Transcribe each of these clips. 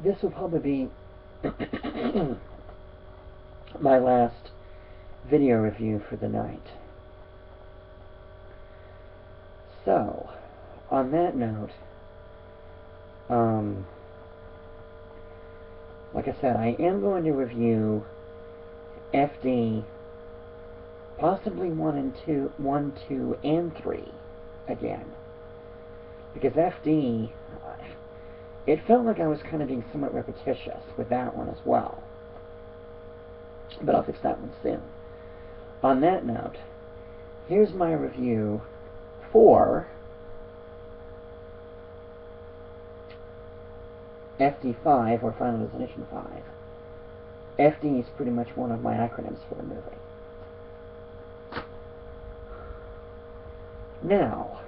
this will probably be my last video review for the night. So, on that note, like I said, I am going to review FD, possibly 1, 2, and 3 again. Because FD, it felt like I was kind of being somewhat repetitious with that one as well. But I'll fix that one soon. On that note, here's my review for FD5, or Final Destination 5. FD is pretty much one of my acronyms for the movie. Now,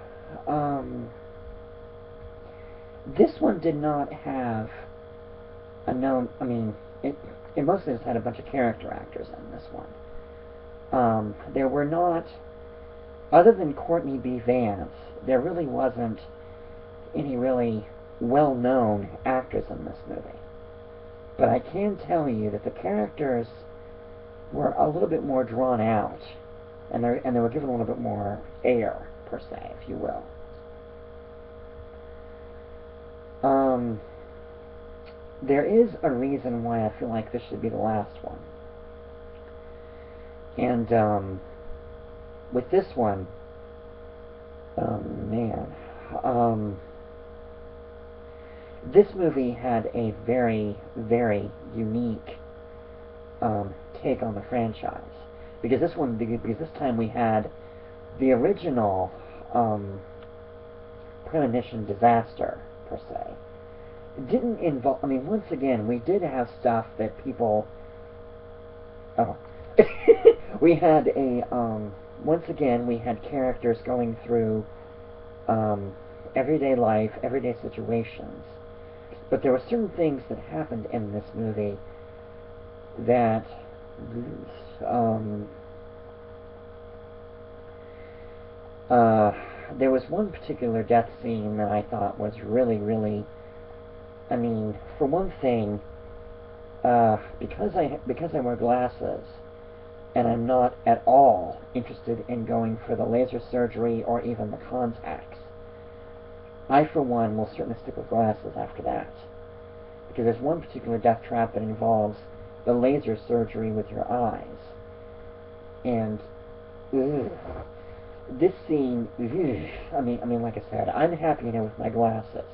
this one did not have a known, it mostly just had a bunch of character actors in this one. There were not, other than Courtney B. Vance, there really wasn't any really well-known actors in this movie. But I can tell you that the characters were a little bit more drawn out, and they were given a little bit more air, per se, if you will. There is a reason why I feel like this should be the last one. And, with this one, this movie had a very, very unique take on the franchise. Because this time we had the original Premonition disaster, per se. It didn't involve, once again, we did have stuff that people, we had once again, we had characters going through everyday life, everyday situations. But there were certain things that happened in this movie that there was one particular death scene that I thought was really, really, for one thing, because I wear glasses, and I'm not at all interested in going for the laser surgery or even the contacts, I, for one, will certainly stick with glasses after that. Because there's one particular death trap that involves the laser surgery with your eyes. And, this scene, like I said, I'm happy with my glasses.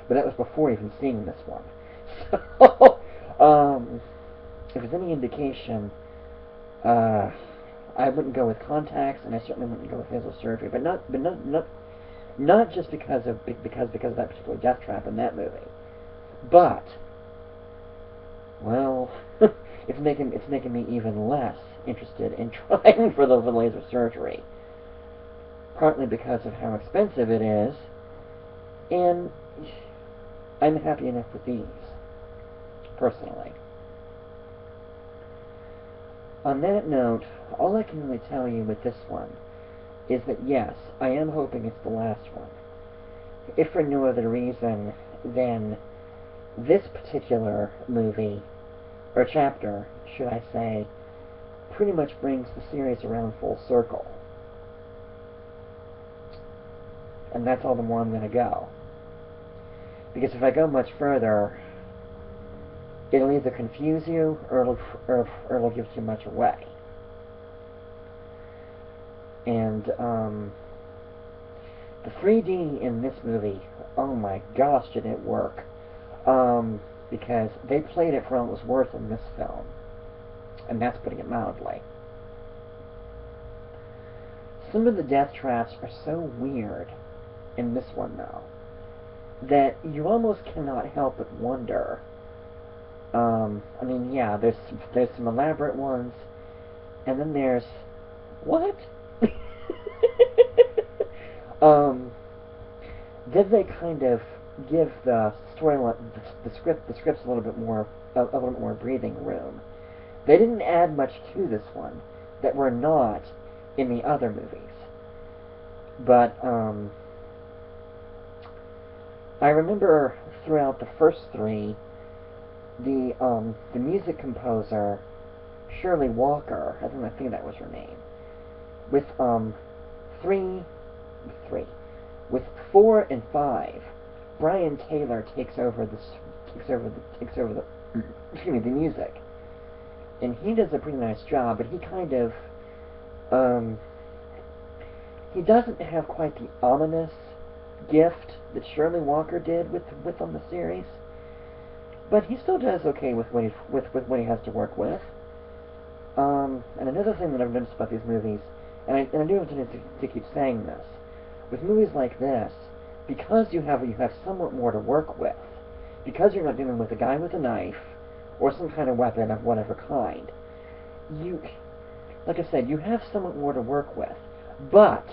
But that was before even seeing this one. So, if there's any indication, I wouldn't go with contacts, and I certainly wouldn't go with laser surgery. But not just because of that particular death trap in that movie, but, well, it's making me even less interested in trying for the laser surgery. Partly because of how expensive it is, and I'm happy enough with these, personally. On that note, all I can really tell you with this one is that yes, I am hoping it's the last one. If for no other reason than this particular movie, or chapter, should I say, pretty much brings the series around full circle. And that's all the more I'm going to go. Because if I go much further, it'll either confuse you, or it'll give too much away. And, the 3D in this movie, oh my gosh, did it work. Because they played it for all it was worth in this film. And that's putting it mildly. Some of the death traps are so weird in this one, though, that you almost cannot help but wonder. Yeah, there's some elaborate ones, and then there's, what? Then they kind of give the storyline, the scripts a little bit more breathing room. They didn't add much to this one that were not in the other movies. But I remember throughout the first three, the music composer Shirley Walker, I think that was her name, with three, three, with 4 and 5, Brian Taylor takes over the excuse me, the music, and he does a pretty nice job, but he kind of he doesn't have quite the ominous gift that Shirley Walker did with on the series, but he still does okay with what he has to work with. And another thing that I've noticed about these movies, and I do have to keep saying this, with movies like this, because you have somewhat more to work with, because you're not dealing with a guy with a knife or some kind of weapon of whatever kind, like I said, you have somewhat more to work with. But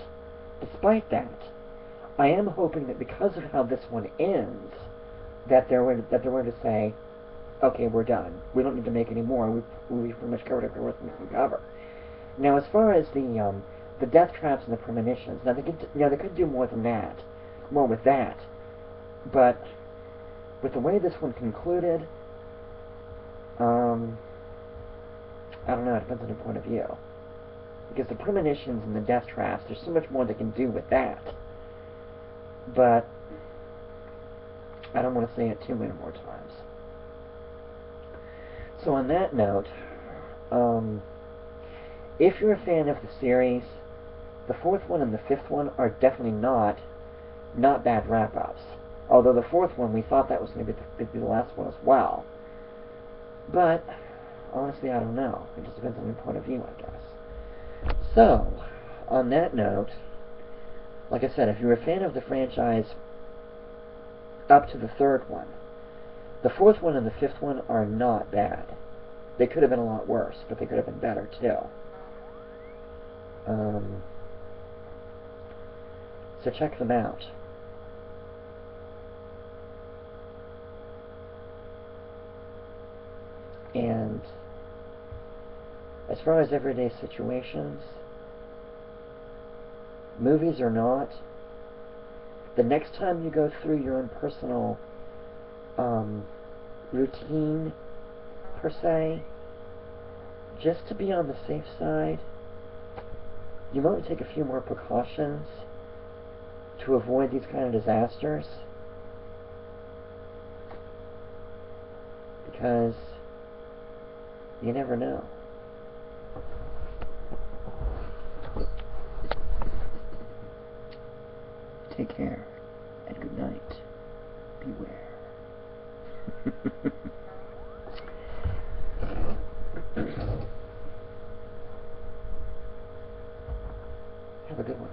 despite that, I am hoping that because of how this one ends, that they're going to say, okay, we're done. We don't need to make any more. We've pretty much covered everything we can cover. Now, as far as the death traps and the premonitions, now they could do more than that, more with that. But with the way this one concluded, I don't know. It depends on your point of view. Because the premonitions and the death traps, there's so much more they can do with that. But I don't want to say it too many more times. So on that note, if you're a fan of the series, the 4th one and the 5th one are definitely not bad wrap-ups. Although the 4th one, we thought that was going to be the last one as well. But honestly, I don't know. It just depends on your point of view, I guess. So, on that note, like I said, if you're a fan of the franchise up to the 3rd one, the 4th one and the 5th one are not bad. They could have been a lot worse, but they could have been better too. So check them out. And as far as everyday situations, movies or not, the next time you go through your own personal routine, per se, just to be on the safe side, you might take a few more precautions to avoid these kind of disasters, because you never know. Take care, and good night. Beware. Have a good one.